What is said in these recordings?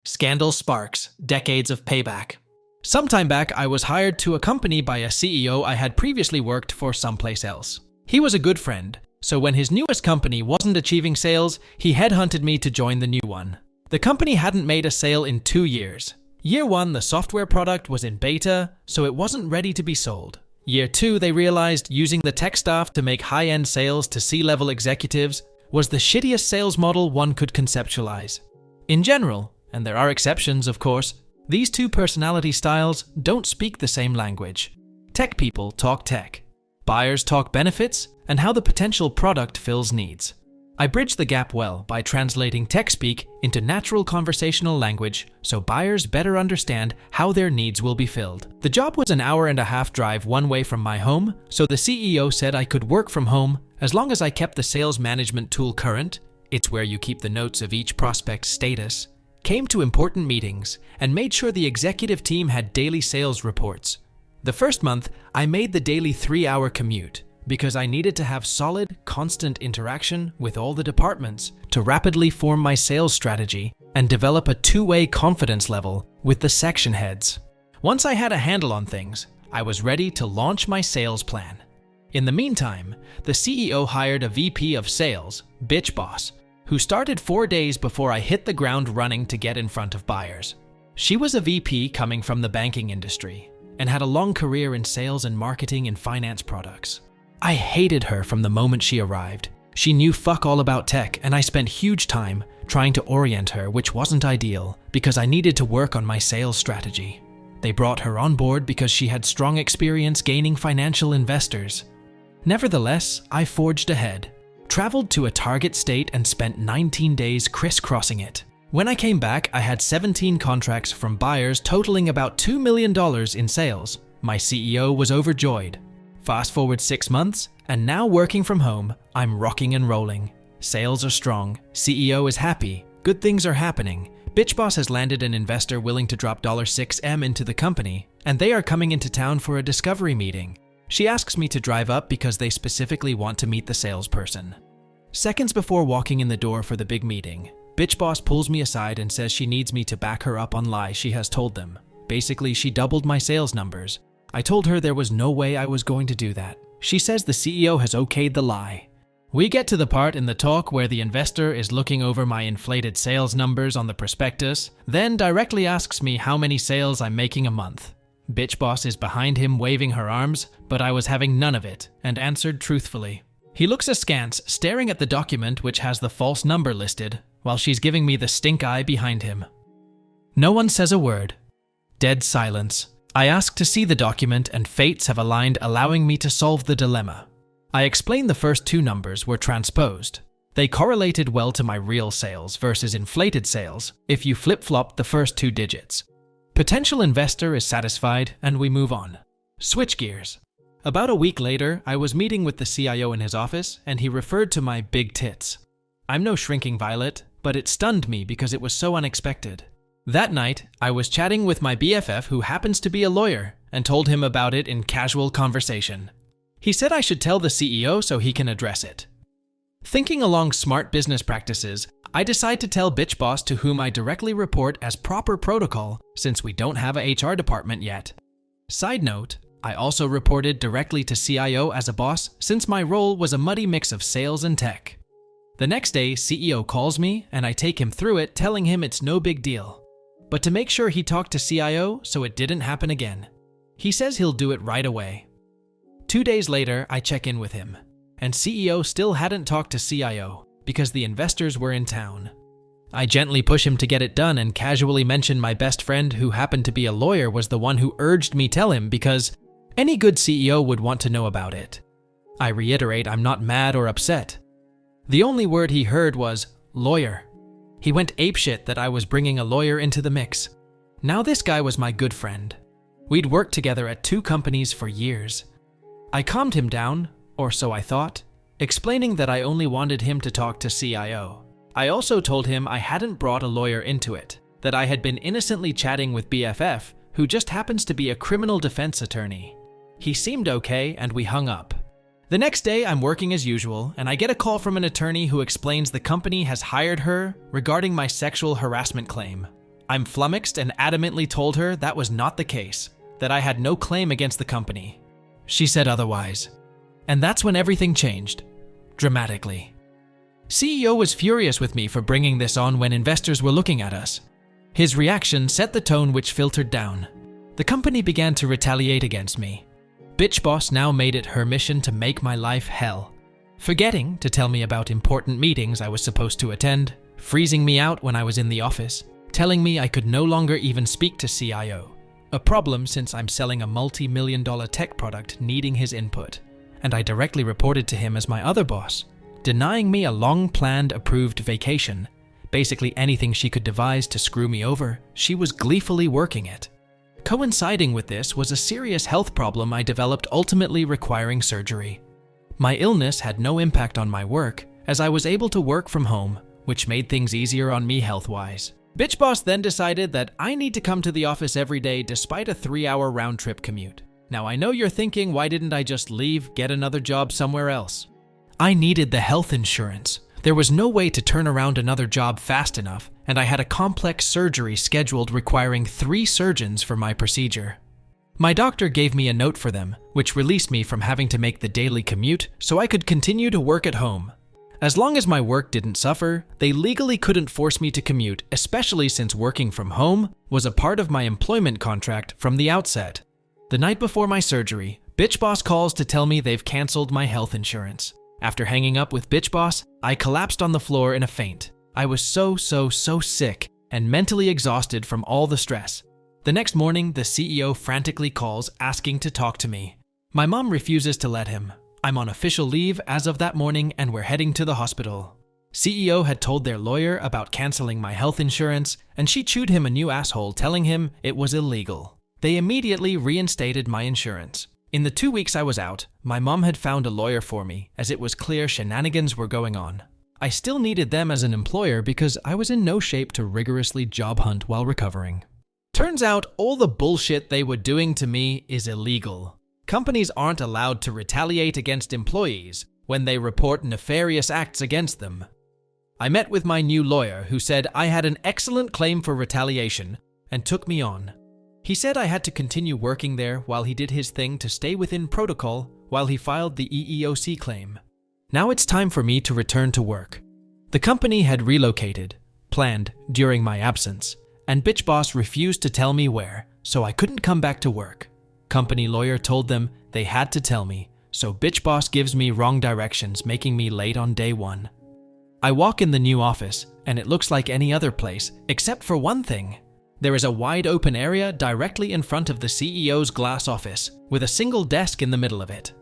Scandal sparks, decades of payback. Some time back, I was hired to a company by a CEO I had previously worked for someplace else. He was a good friend, so when his newest company wasn't achieving sales, he headhunted me to join the new one. The company hadn't made a sale in 2 years. Year 1, the software product was in beta, so it wasn't ready to be sold. Year 2, they realized using the tech staff to make high-end sales to C-level executives was the shittiest sales model one could conceptualize. In general, and there are exceptions, of course, these two personality styles don't speak the same language. Tech people talk tech. Buyers talk benefits and how the potential product fills needs. I bridge the gap well by translating tech speak into natural conversational language so buyers better understand how their needs will be filled. The job was an hour-and-a-half drive one way from my home, so the CEO said I could work from home as long as I kept the sales management tool current, it's where you keep the notes of each prospect's status, came to important meetings, and made sure the executive team had daily sales reports. The first month, I made the daily 3-hour commute because I needed to have solid, constant interaction with all the departments to rapidly form my sales strategy and develop a two-way confidence level with the section heads. Once I had a handle on things, I was ready to launch my sales plan. In the meantime, the CEO hired a VP of sales, Bitch Boss, who started 4 days before I hit the ground running to get in front of buyers. She was a VP coming from the banking industry and had a long career in sales and marketing and finance products. I hated her from the moment she arrived. She knew fuck all about tech, and I spent huge time trying to orient her, which wasn't ideal because I needed to work on my sales strategy. They brought her on board because she had strong experience gaining financial investors. Nevertheless, I forged ahead, traveled to a target state and spent 19 days crisscrossing it. When I came back, I had 17 contracts from buyers totaling about $2 million in sales. My CEO was overjoyed. Fast forward 6 months, and now working from home, I'm rocking and rolling. Sales are strong, CEO is happy, good things are happening. Bitch Boss has landed an investor willing to drop $6M into the company, and they are coming into town for a discovery meeting. She asks me to drive up because they specifically want to meet the salesperson. Seconds before walking in the door for the big meeting, Bitch Boss pulls me aside and says she needs me to back her up on lies she has told them. Basically, she doubled my sales numbers. I told her there was no way I was going to do that. She says the CEO has okayed the lie. We get to the part in the talk where the investor is looking over my inflated sales numbers on the prospectus, then directly asks me how many sales I'm making a month. Bitch Boss is behind him waving her arms, but I was having none of it and answered truthfully. He looks askance, staring at the document which has the false number listed, while she's giving me the stink eye behind him. No one says a word. Dead silence. I ask to see the document and fates have aligned, allowing me to solve the dilemma. I explain the first 2 numbers were transposed. They correlated well to my real sales versus inflated sales if you flip-flop the first 2 digits. Potential investor is satisfied and we move on. Switch gears. About a week later, I was meeting with the CIO in his office and he referred to my big tits. I'm no shrinking violet, but it stunned me because it was so unexpected. That night, I was chatting with my BFF who happens to be a lawyer and told him about it in casual conversation. He said I should tell the CEO so he can address it. Thinking along smart business practices, I decide to tell Bitch Boss, to whom I directly report as proper protocol since we don't have a HR department yet. Side note, I also reported directly to CIO as a boss since my role was a muddy mix of sales and tech. The next day, CEO calls me and I take him through it, telling him it's no big deal, but to make sure he talked to CIO so it didn't happen again. He says he'll do it right away. 2 days later, I check in with him, and CEO still hadn't talked to CIO because the investors were in town. I gently push him to get it done and casually mention my best friend, who happened to be a lawyer, was the one who urged me tell him because any good CEO would want to know about it. I reiterate I'm not mad or upset. The only word he heard was lawyer. He went apeshit that I was bringing a lawyer into the mix. Now this guy was my good friend. We'd worked together at 2 companies for years. I calmed him down, or so I thought, explaining that I only wanted him to talk to CIO. I also told him I hadn't brought a lawyer into it, that I had been innocently chatting with BFF, who just happens to be a criminal defense attorney. He seemed okay and we hung up. The next day, I'm working as usual, and I get a call from an attorney who explains the company has hired her regarding my sexual harassment claim. I'm flummoxed and adamantly told her that was not the case, that I had no claim against the company. She said otherwise. And that's when everything changed. Dramatically. CEO was furious with me for bringing this on when investors were looking at us. His reaction set the tone which filtered down. The company began to retaliate against me. Bitch boss now made it her mission to make my life hell. Forgetting to tell me about important meetings I was supposed to attend, freezing me out when I was in the office, telling me I could no longer even speak to CIO. A problem since I'm selling a multi-million-dollar tech product needing his input, and I directly reported to him as my other boss, denying me a long-planned approved vacation. Basically anything she could devise to screw me over, she was gleefully working it. Coinciding with this was a serious health problem I developed, ultimately requiring surgery. My illness had no impact on my work, as I was able to work from home, which made things easier on me health-wise. Bitch boss then decided that I need to come to the office every day despite a 3-hour round-trip commute. Now I know you're thinking, why didn't I just leave, get another job somewhere else? I needed the health insurance. There was no way to turn around another job fast enough, and I had a complex surgery scheduled requiring 3 surgeons for my procedure. My doctor gave me a note for them, which released me from having to make the daily commute so I could continue to work at home. As long as my work didn't suffer, they legally couldn't force me to commute, especially since working from home was a part of my employment contract from the outset. The night before my surgery, Bitch Boss calls to tell me they've canceled my health insurance. After hanging up with Bitch Boss, I collapsed on the floor in a faint. I was so sick and mentally exhausted from all the stress. The next morning, the CEO frantically calls asking to talk to me. My mom refuses to let him. I'm on official leave as of that morning and we're heading to the hospital. CEO had told their lawyer about canceling my health insurance and she chewed him a new asshole telling him it was illegal. They immediately reinstated my insurance. In the 2 weeks I was out, my mom had found a lawyer for me as it was clear shenanigans were going on. I still needed them as an employer because I was in no shape to rigorously job hunt while recovering. Turns out all the bullshit they were doing to me is illegal. Companies aren't allowed to retaliate against employees when they report nefarious acts against them. I met with my new lawyer who said I had an excellent claim for retaliation and took me on. He said I had to continue working there while he did his thing to stay within protocol while he filed the EEOC claim. Now it's time for me to return to work. The company had relocated, planned during my absence, and Bitch Boss refused to tell me where, so I couldn't come back to work. Company lawyer told them they had to tell me, so Bitch Boss gives me wrong directions, making me late on day 1. I walk in the new office, and it looks like any other place, except for one thing. There is a wide open area directly in front of the CEO's glass office, with a single desk in the middle of it.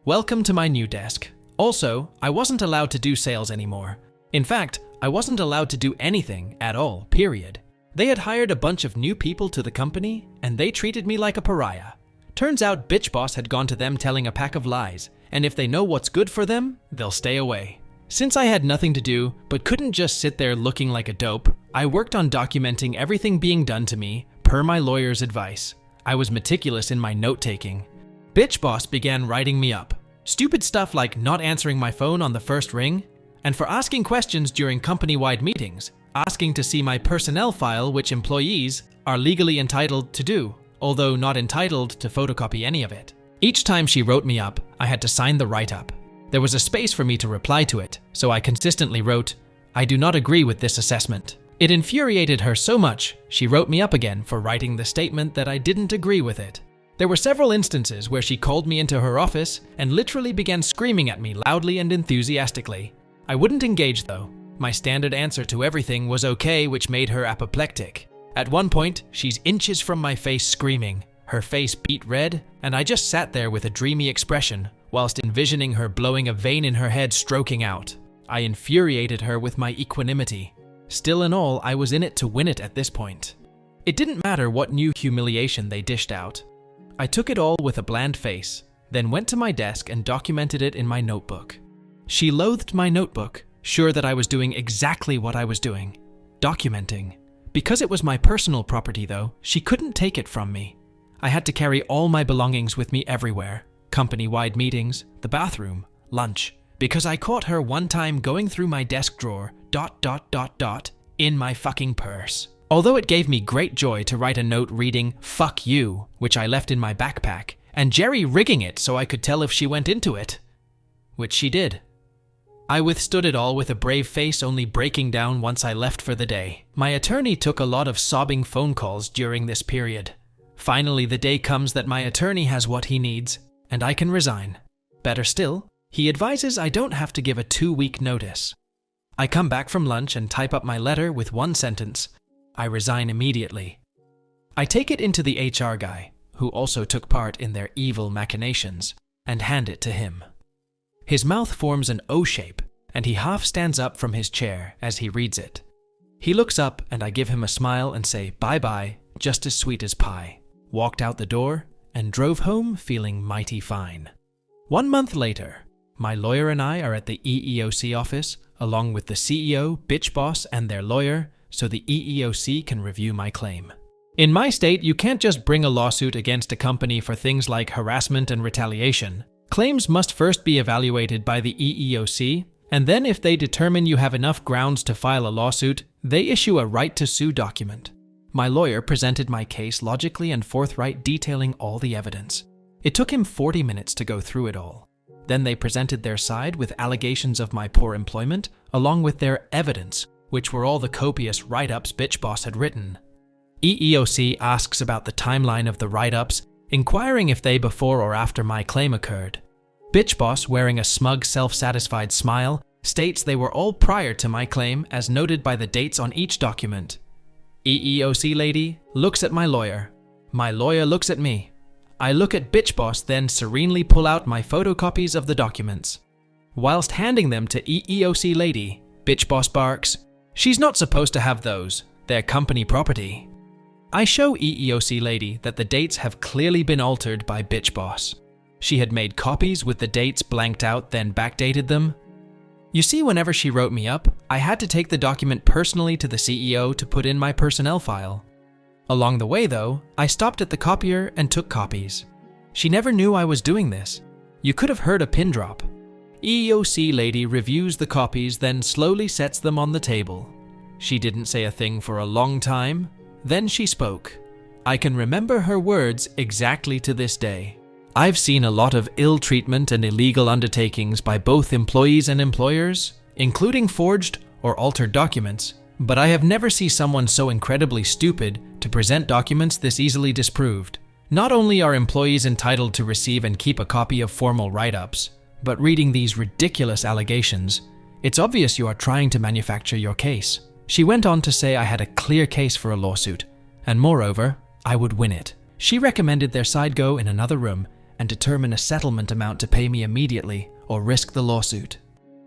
Welcome to my new desk. Also, I wasn't allowed to do sales anymore. In fact, I wasn't allowed to do anything at all, period. They had hired a bunch of new people to the company, and they treated me like a pariah. Turns out Bitch Boss had gone to them telling a pack of lies, and if they know what's good for them, they'll stay away. Since I had nothing to do, but couldn't just sit there looking like a dope, I worked on documenting everything being done to me, per my lawyer's advice. I was meticulous in my note-taking. Bitch Boss began writing me up. Stupid stuff like not answering my phone on the first ring, and for asking questions during company-wide meetings, asking to see my personnel file, which employees are legally entitled to do, although not entitled to photocopy any of it. Each time she wrote me up, I had to sign the write-up. There was a space for me to reply to it, so I consistently wrote, "I do not agree with this assessment." It infuriated her so much, she wrote me up again for writing the statement that I didn't agree with it. There were several instances where she called me into her office and literally began screaming at me loudly and enthusiastically. I wouldn't engage though. My standard answer to everything was okay, which made her apoplectic. At one point, she's inches from my face screaming. Her face beat red, and I just sat there with a dreamy expression, whilst envisioning her blowing a vein in her head stroking out. I infuriated her with my equanimity. Still in all, I was in it to win it at this point. It didn't matter what new humiliation they dished out. I took it all with a bland face, then went to my desk and documented it in my notebook. She loathed my notebook, sure that I was doing exactly what I was doing, documenting. Because it was my personal property though, she couldn't take it from me. I had to carry all my belongings with me everywhere. Company-wide meetings, the bathroom, lunch, because I caught her one time going through my desk drawer, in my fucking purse. Although it gave me great joy to write a note reading, "Fuck you," which I left in my backpack, and Jerry rigging it so I could tell if she went into it. Which she did. I withstood it all with a brave face, only breaking down once I left for the day. My attorney took a lot of sobbing phone calls during this period. Finally, the day comes that my attorney has what he needs, and I can resign. Better still, he advises I don't have to give a 2-week notice. I come back from lunch and type up my letter with one sentence: I resign immediately. I take it into the HR guy, who also took part in their evil machinations, and hand it to him. His mouth forms an O shape, and he half stands up from his chair as he reads it. He looks up and I give him a smile and say bye-bye, just as sweet as pie. Walked out the door and drove home feeling mighty fine. 1 month later, my lawyer and I are at the EEOC office, along with the CEO, bitch boss, and their lawyer, so the EEOC can review my claim. In my state, you can't just bring a lawsuit against a company for things like harassment and retaliation. Claims must first be evaluated by the EEOC, and then if they determine you have enough grounds to file a lawsuit, they issue a right to sue document. My lawyer presented my case logically and forthright, detailing all the evidence. It took him 40 minutes to go through it all. Then they presented their side with allegations of my poor employment, along with their evidence, which were all the copious write-ups bitch boss had written. EEOC asks about the timeline of the write-ups, inquiring if they before or after my claim occurred. Bitch boss, wearing a smug, self-satisfied smile, states they were all prior to my claim, as noted by the dates on each document. EEOC lady looks at my lawyer. My lawyer looks at me. I look at bitch boss, then serenely pull out my photocopies of the documents. Whilst handing them to EEOC lady, bitch boss barks, "She's not supposed to have those. They're company property." I show EEOC lady that the dates have clearly been altered by bitch boss. She had made copies with the dates blanked out, then backdated them. You see, whenever she wrote me up, I had to take the document personally to the CEO to put in my personnel file. Along the way though, I stopped at the copier and took copies. She never knew I was doing this. You could have heard a pin drop. EEOC lady reviews the copies, then slowly sets them on the table. She didn't say a thing for a long time. Then she spoke. I can remember her words exactly to this day. I've seen a lot of ill treatment and illegal undertakings by both employees and employers, including forged or altered documents, but I have never seen someone so incredibly stupid to present documents this easily disproved. Not only are employees entitled to receive and keep a copy of formal write-ups, but reading these ridiculous allegations, it's obvious you are trying to manufacture your case. She went on to say I had a clear case for a lawsuit, and moreover, I would win it. She recommended their side go in another room and determine a settlement amount to pay me immediately or risk the lawsuit.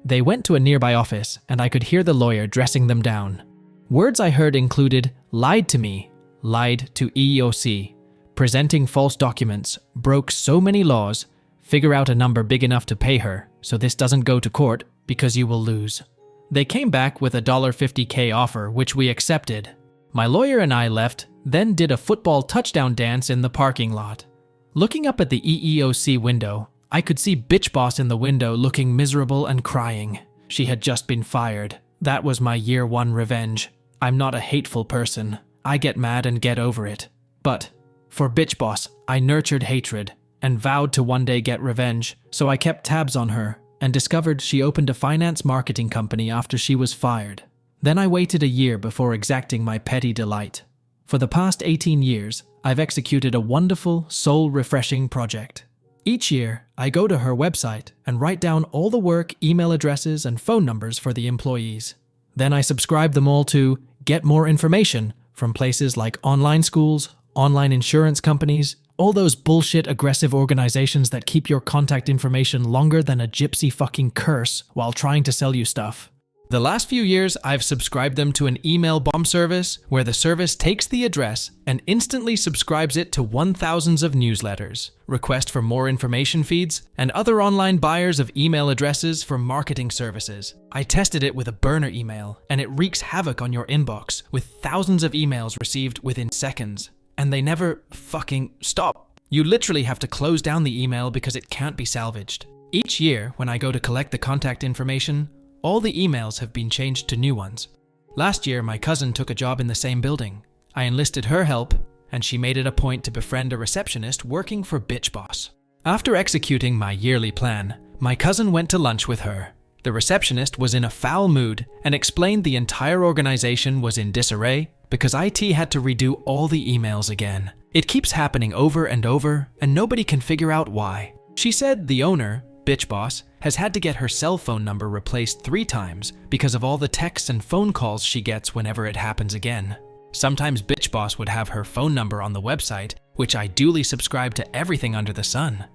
They went to a nearby office and I could hear the lawyer dressing them down. Words I heard included lied to me, lied to EEOC, presenting false documents, broke so many laws, figure out a number big enough to pay her so this doesn't go to court because you will lose. They came back with a $50K offer, which we accepted. My lawyer and I left, then did a football touchdown dance in the parking lot. Looking up at the EEOC window, I could see bitch boss in the window looking miserable and crying. She had just been fired. That was my year 1 revenge. I'm not a hateful person. I get mad and get over it. But for bitch boss, I nurtured hatred and vowed to one day get revenge, so I kept tabs on her and discovered she opened a finance marketing company after she was fired. Then I waited a year before exacting my petty delight. For the past 18 years, I've executed a wonderful, soul-refreshing project. Each year, I go to her website and write down all the work, email addresses, and phone numbers for the employees. Then I subscribe them all to get more information from places like online schools, online insurance companies, all those bullshit aggressive organizations that keep your contact information longer than a gypsy fucking curse while trying to sell you stuff. The last few years, I've subscribed them to an email bomb service where the service takes the address and instantly subscribes it to 1,000s of newsletters, request for more information feeds, and other online buyers of email addresses for marketing services. I tested it with a burner email, and it wreaks havoc on your inbox with thousands of emails received within seconds. And they never fucking stop. You literally have to close down the email because it can't be salvaged. Each year, when I go to collect the contact information, all the emails have been changed to new ones. Last year, my cousin took a job in the same building. I enlisted her help, and she made it a point to befriend a receptionist working for Bitch Boss. After executing my yearly plan, my cousin went to lunch with her. The receptionist was in a foul mood and explained the entire organization was in disarray because IT had to redo all the emails again. It keeps happening over and over, and nobody can figure out why. She said the owner, Bitch Boss, has had to get her cell phone number replaced 3 times because of all the texts and phone calls she gets whenever it happens again. Sometimes Bitch Boss would have her phone number on the website, which I duly subscribe to everything under the sun.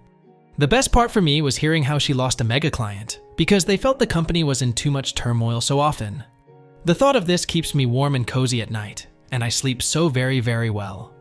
The best part for me was hearing how she lost a mega client because they felt the company was in too much turmoil so often. The thought of this keeps me warm and cozy at night, and I sleep so very, very well.